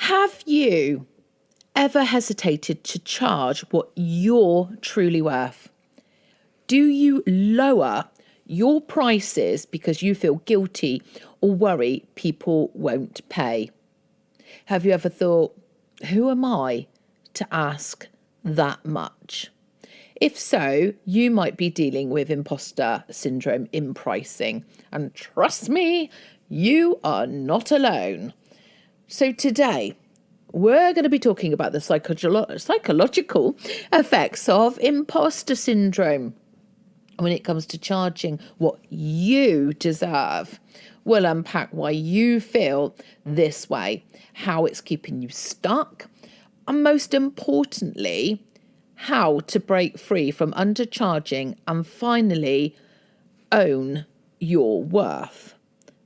Have you ever hesitated to charge what you're truly worth? Do you lower your prices because you feel guilty or worry people won't pay? Have you ever thought, who am I to ask that much? If so, you might be dealing with imposter syndrome in pricing. And trust me, you are not alone. So today, we're going to be talking about the psychological effects of imposter syndrome when it comes to charging what you deserve. We'll unpack why you feel this way, how it's keeping you stuck, and most importantly, how to break free from undercharging and finally own your worth.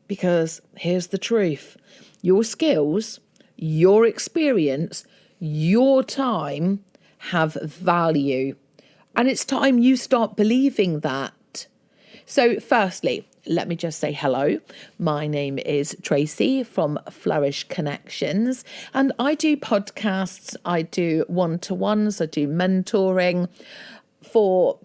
Because here's the truth. Your skills, your experience, your time have value. And it's time you start believing that. So firstly, let me just say hello. My name is Tracy from Flourish Connections, and I do podcasts, I do one-to-ones, I do mentoring for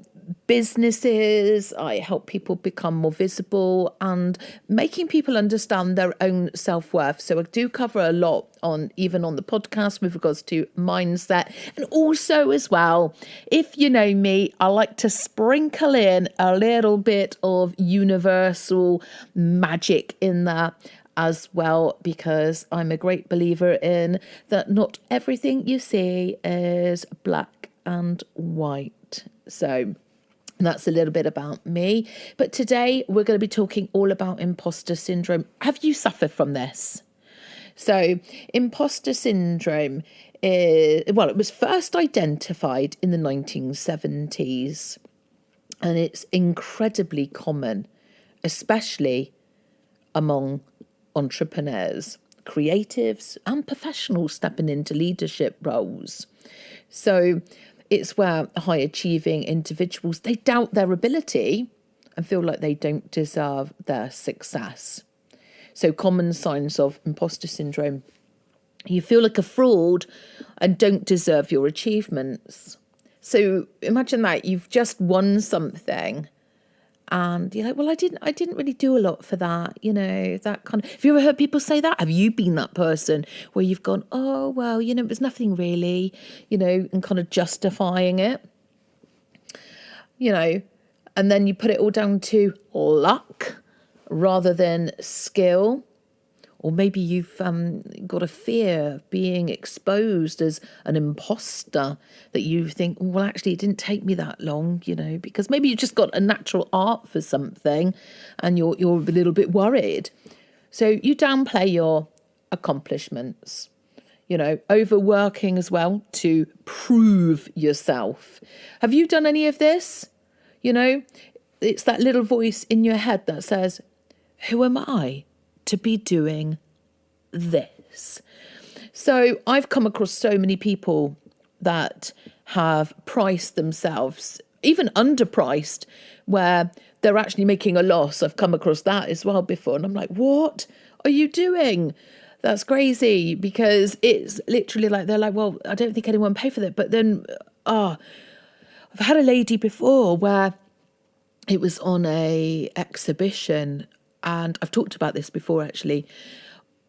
businesses. I help people become more visible and making people understand their own self-worth. So I do cover a lot even on the podcast with regards to mindset. And also as well, if you know me, I like to sprinkle in a little bit of universal magic in there as well, because I'm a great believer in that not everything you see is black and white. So that's a little bit about me. But today we're going to be talking all about imposter syndrome. Have you suffered from this? So imposter syndrome it was first identified in the 1970s, and it's incredibly common, especially among entrepreneurs, creatives and professionals stepping into leadership roles. So it's where high achieving individuals, they doubt their ability and feel like they don't deserve their success. So common signs of imposter syndrome: you feel like a fraud and don't deserve your achievements. So imagine that you've just won something and you're like, well, I didn't really do a lot for that, that kind of. Have you ever heard people say that? Have you been that person where you've gone, oh, well, it was nothing really, and kind of justifying it, and then you put it all down to luck rather than skill. Or maybe you've got a fear of being exposed as an imposter, that you think, well, actually, it didn't take me that long, because maybe you just got a natural art for something and you're a little bit worried. So you downplay your accomplishments, overworking as well to prove yourself. Have you done any of this? It's that little voice in your head that says, who am I to be doing this? So I've come across so many people that have priced themselves, even underpriced, where they're actually making a loss. I've come across that as well before. And I'm like, what are you doing? That's crazy, because it's literally like, they're like, well, I don't think anyone paid for that. But then, I've had a lady before where it was on a exhibition, and I've talked about this before actually,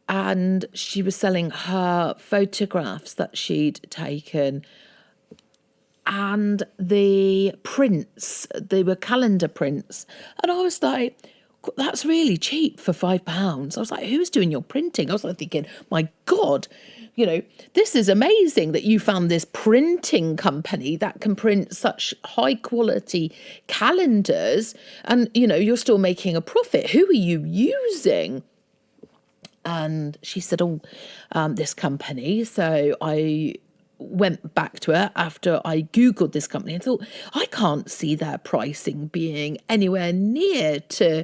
and she was selling her photographs that she'd taken, and the prints, they were calendar prints, and I was like, that's really cheap for £5. I was like, who's doing your printing? I was like thinking, my God, this is amazing that you found this printing company that can print such high quality calendars and, you're still making a profit. Who are you using? And she said, this company. So I went back to her after I Googled this company and thought, I can't see their pricing being anywhere near to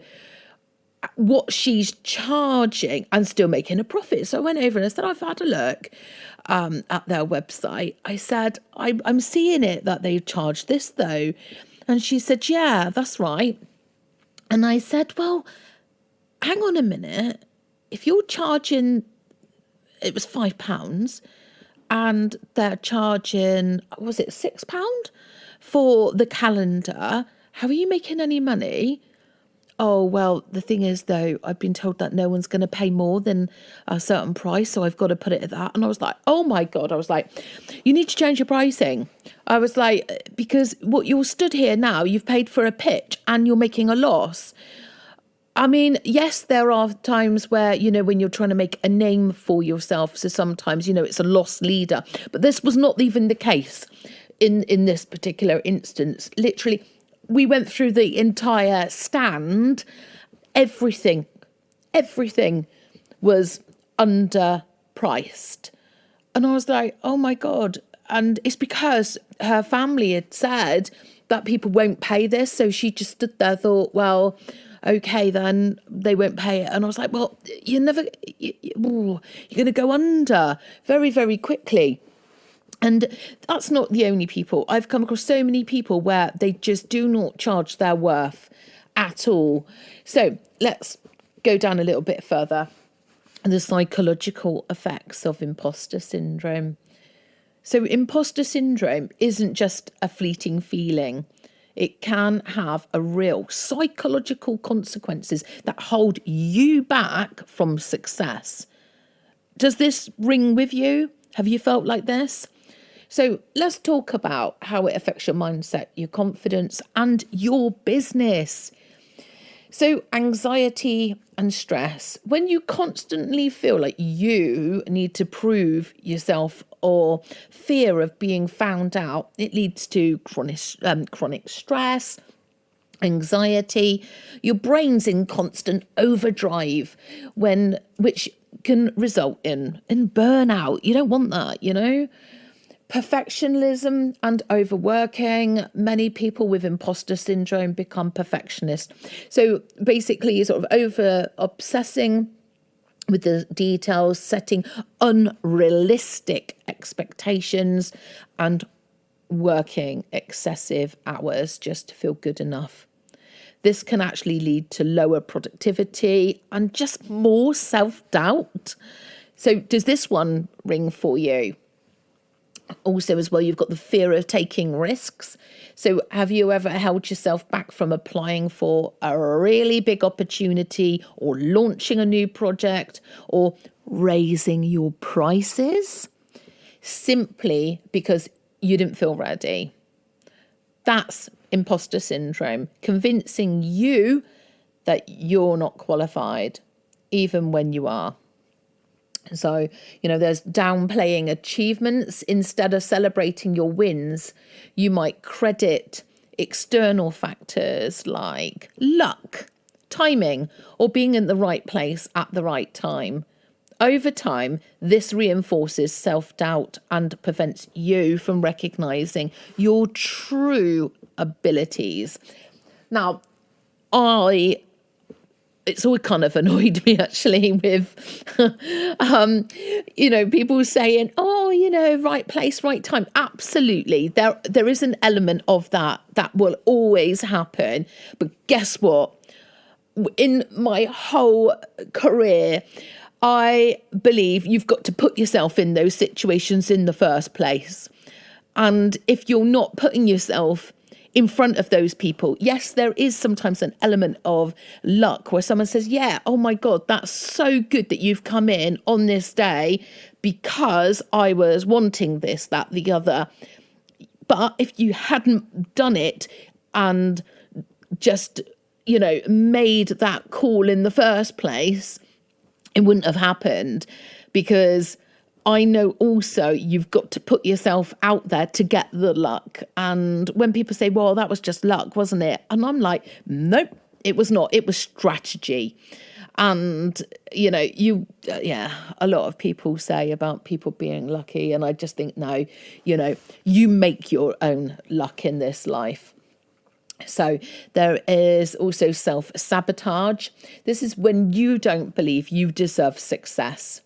what she's charging and still making a profit. So I went over and I said, I've had a look at their website. I said, I'm seeing it that they charge this though. And she said, yeah, that's right. And I said, well, hang on a minute. If you're charging it was £5, and they're charging, was it £6 for the calendar? How are you making any money? Oh, well, the thing is, though, I've been told that no one's going to pay more than a certain price, so I've got to put it at that. And I was like, oh, my God. I was like, you need to change your pricing. I was like, because what you're stood here now, you've paid for a pitch and you're making a loss. I mean, yes, there are times where, when you're trying to make a name for yourself, so sometimes, it's a loss leader. But this was not even the case in this particular instance. Literally, we went through the entire stand. Everything was underpriced. And I was like, oh, my God. And it's because her family had said that people won't pay this. So she just stood there, thought, well, okay, then they won't pay it. And I was like, well, you're going to go under very, very quickly. And that's not the only people. I've come across so many people where they just do not charge their worth at all. So let's go down a little bit further. The psychological effects of imposter syndrome. So imposter syndrome isn't just a fleeting feeling. It can have a real psychological consequences that hold you back from success. Does this ring with you? Have you felt like this? So let's talk about how it affects your mindset, your confidence, and your business. So anxiety and stress, when you constantly feel like you need to prove yourself or fear of being found out, it leads to chronic stress, anxiety. Your brain's in constant overdrive, which can result in burnout. You don't want that, Perfectionism and overworking. Many people with imposter syndrome become perfectionists. So basically, sort of over obsessing with the details, setting unrealistic expectations, and working excessive hours just to feel good enough. This can actually lead to lower productivity and just more self-doubt. So does this one ring for you? Also, as well, you've got the fear of taking risks. So have you ever held yourself back from applying for a really big opportunity or launching a new project or raising your prices simply because you didn't feel ready? That's imposter syndrome, convincing you that you're not qualified, even when you are. So, there's downplaying achievements. Instead of celebrating your wins, you might credit external factors like luck, timing, or being in the right place at the right time. Over time, this reinforces self-doubt and prevents you from recognizing your true abilities. Now, it's all kind of annoyed me actually with, people saying, right place, right time. Absolutely. There is an element of that will always happen. But guess what? In my whole career, I believe you've got to put yourself in those situations in the first place. And if you're not putting yourself in front of those people, yes, there is sometimes an element of luck where someone says, yeah, oh my God, that's so good that you've come in on this day because I was wanting this, that, the other. But if you hadn't done it and just, made that call in the first place, it wouldn't have happened. Because I know also you've got to put yourself out there to get the luck. And when people say, well, that was just luck, wasn't it? And I'm like, nope, it was not. It was strategy. And, a lot of people say about people being lucky. And I just think, no, you make your own luck in this life. So there is also self-sabotage. This is when you don't believe you deserve success.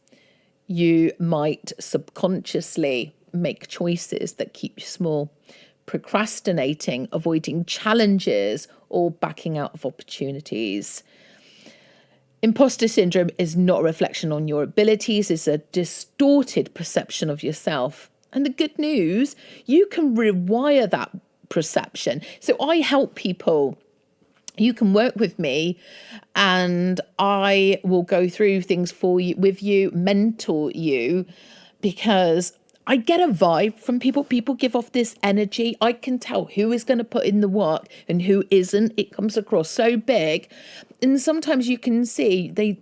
You might subconsciously make choices that keep you small, procrastinating, avoiding challenges, or backing out of opportunities. Imposter syndrome is not a reflection on your abilities, it's a distorted perception of yourself. And the good news, you can rewire that perception. So I help people. You can work with me and I will go through things for you, with you, mentor you, because I get a vibe from people. People give off this energy. I can tell who is going to put in the work and who isn't. It comes across so big. And sometimes you can see they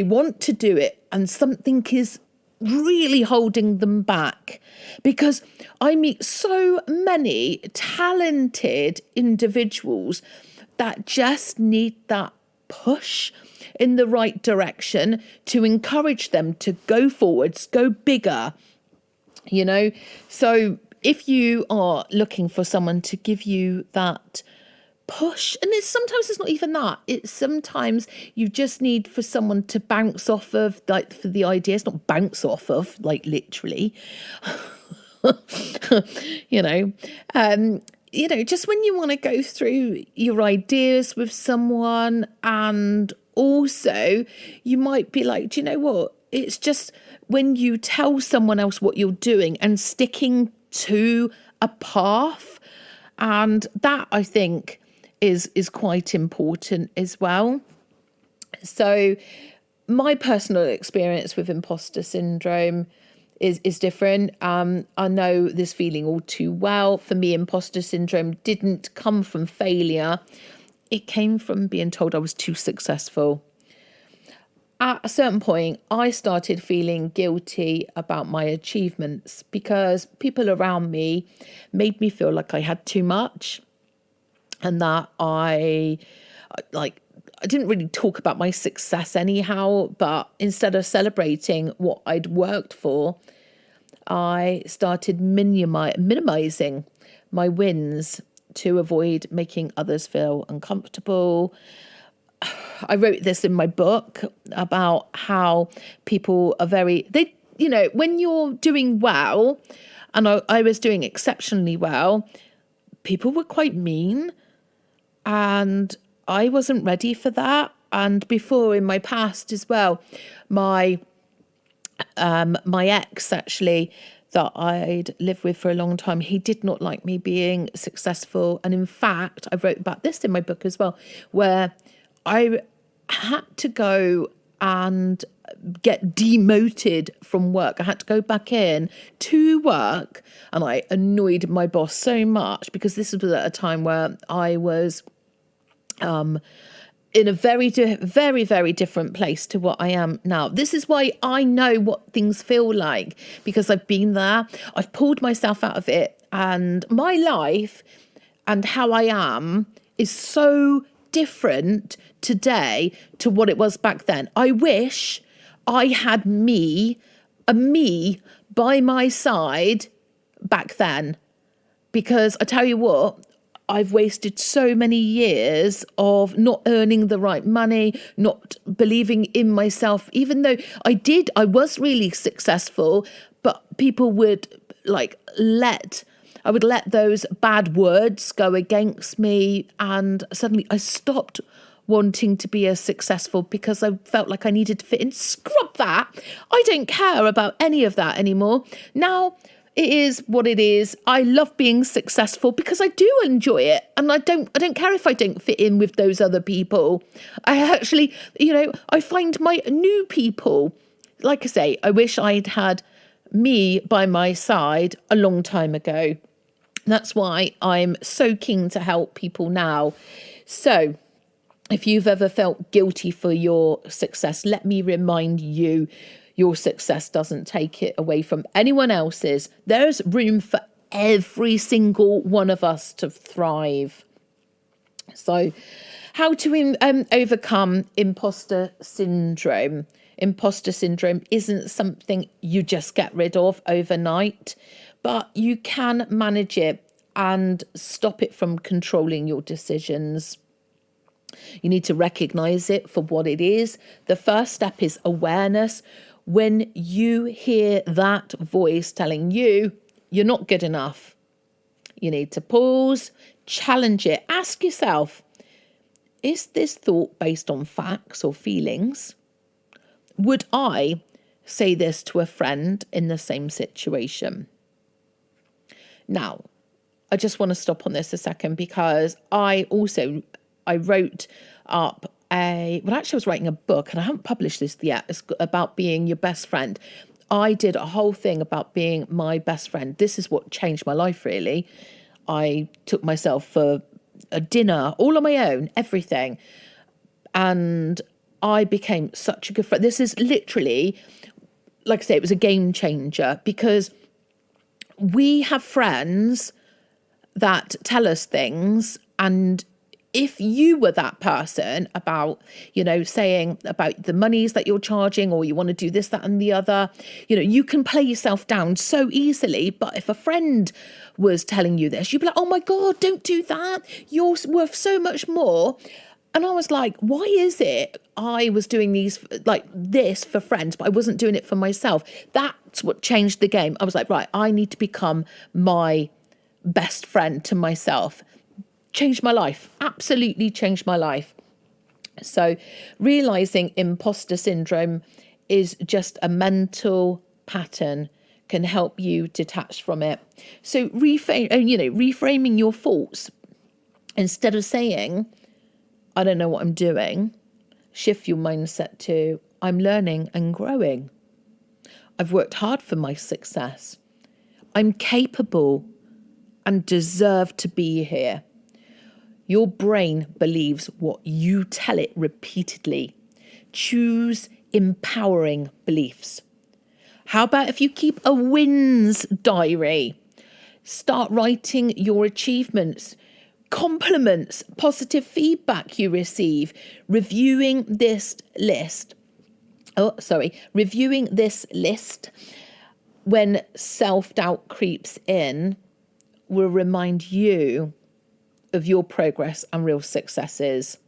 want to do it and something is really holding them back, because I meet so many talented individuals that just need that push in the right direction to encourage them to go forwards, go bigger, So if you are looking for someone to give you that push, and sometimes it's not even that, it's sometimes you just need for someone to bounce off of, like, for the ideas, not bounce off of, like, literally, just when you want to go through your ideas with someone, and also you might be like, do you know what? It's just when you tell someone else what you're doing and sticking to a path, and that, I think, is quite important as well. So my personal experience with imposter syndrome is different. I know this feeling all too well. For me, imposter syndrome didn't come from failure. It came from being told I was too successful. At a certain point, I started feeling guilty about my achievements because people around me made me feel like I had too much, and that I didn't really talk about my success anyhow, but instead of celebrating what I'd worked for, I started minimizing my wins to avoid making others feel uncomfortable. I wrote this in my book about how people are when you're doing well, and I was doing exceptionally well, people were quite mean, and I wasn't ready for that. And before, in my past as well, my ex, actually, that I'd lived with for a long time, he did not like me being successful. And in fact, I wrote about this in my book as well, where I had to go and get demoted from work. I had to go back in to work, and I annoyed my boss so much, because this was at a time where I was in a very, very different place to what I am now. This is why I know what things feel like, because I've been there. I've pulled myself out of it, and my life and how I am is so different today to what it was back then. I wish I had a me by my side back then, because I tell you what, I've wasted so many years of not earning the right money, not believing in myself, even though I was really successful, but people would I would let those bad words go against me, and suddenly I stopped wanting to be as successful because I felt like I needed to fit in. Scrub that. I don't care about any of that anymore. Now, it is what it is. I love being successful because I do enjoy it, and I don't care if I don't fit in with those other people. I actually, I find my new people, like I say, I wish I'd had me by my side a long time ago. That's why I'm so keen to help people now. So if you've ever felt guilty for your success, let me remind you, your success doesn't take it away from anyone else's. There's room for every single one of us to thrive. So how to overcome imposter syndrome. Imposter syndrome isn't something you just get rid of overnight, but you can manage it and stop it from controlling your decisions. You need to recognize it for what it is. The first step is awareness. When you hear that voice telling you you're not good enough, you need to pause, challenge it, ask yourself, is this thought based on facts or feelings? Would I say this to a friend in the same situation? Now, I just want to stop on this a second, because I wrote up I was writing a book, and I haven't published this yet. It's about being your best friend. I did a whole thing about being my best friend. This is what changed my life, really. I took myself for a dinner all on my own, everything. And I became such a good friend. This is literally, like I say, it was a game changer, because we have friends that tell us things, and if you were that person about, saying about the monies that you're charging, or you want to do this, that, and the other, you can play yourself down so easily. But if a friend was telling you this, you'd be like, oh my God, don't do that. You're worth so much more. And I was like, why is it I was doing this for friends, but I wasn't doing it for myself? That's what changed the game. I was like, right, I need to become my best friend to myself. Changed my life, absolutely changed my life. So realizing imposter syndrome is just a mental pattern can help you detach from it. So reframing your thoughts, instead of saying, I don't know what I'm doing, shift your mindset to, I'm learning and growing. I've worked hard for my success. I'm capable and deserve to be here. Your brain believes what you tell it repeatedly. Choose empowering beliefs. How about if you keep a wins diary? Start writing your achievements, compliments, positive feedback you receive. Reviewing this list when self-doubt creeps in will remind you of your progress and real successes.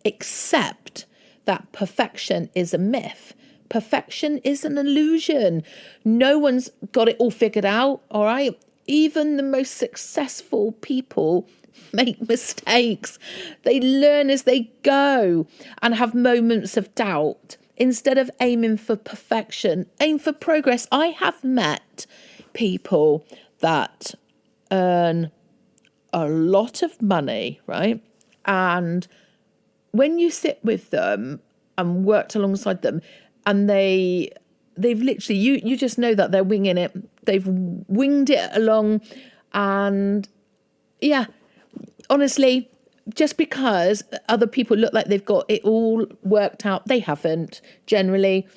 Accept that perfection is a myth. Perfection is an illusion. No one's got it all figured out, all right? Even the most successful people make mistakes. They learn as they go and have moments of doubt. Instead of aiming for perfection, aim for progress. I have met people that earn a lot of money, right? And when you sit with them and worked alongside them, and they've literally, you just know that they're winging it. They've winged it along. And yeah, honestly, just because other people look like they've got it all worked out, they haven't generally.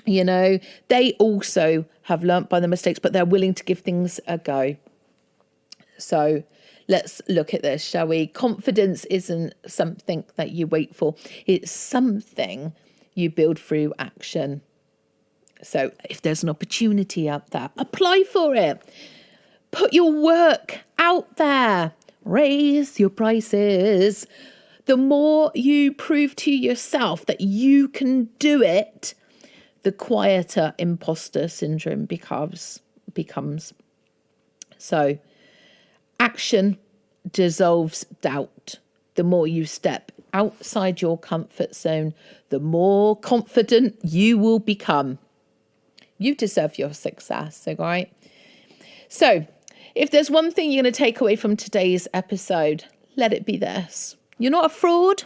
They also have learnt by their mistakes, but they're willing to give things a go. So let's look at this, shall we? Confidence isn't something that you wait for. It's something you build through action. So if there's an opportunity out there, apply for it. Put your work out there. Raise your prices. The more you prove to yourself that you can do it, the quieter imposter syndrome becomes. So action dissolves doubt. The more you step outside your comfort zone, the more confident you will become. You deserve your success, all right? So if there's one thing you're going to take away from today's episode, let it be this. You're not a fraud.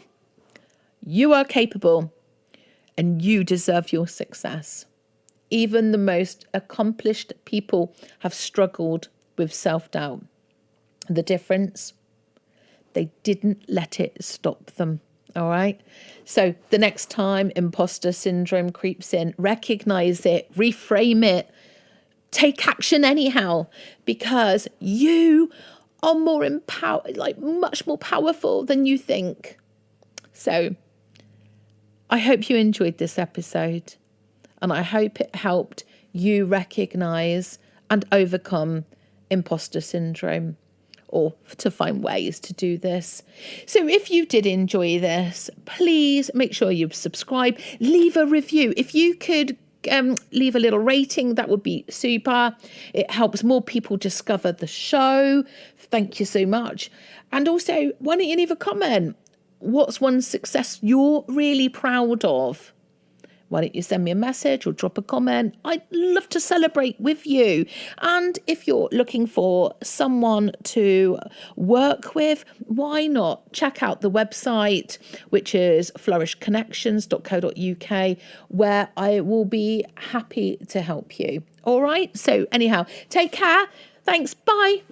You are capable, and you deserve your success. Even the most accomplished people have struggled with self-doubt. The difference, they didn't let it stop them. All right. So the next time imposter syndrome creeps in, recognize it, reframe it, take action anyhow, because you are more empowered, much more powerful than you think. So I hope you enjoyed this episode, and I hope it helped you recognize and overcome imposter syndrome, or to find ways to do this. So if you did enjoy this, please make sure you subscribe, leave a review. If you could leave a little rating, that would be super. It helps more people discover the show. Thank you so much. And also, why don't you leave a comment? what's one success you're really proud of? Why don't you send me a message or drop a comment? I'd love to celebrate with you. And if you're looking for someone to work with, why not check out the website, which is flourishconnections.co.uk, where I will be happy to help you. All right. So anyhow, take care. Thanks. Bye.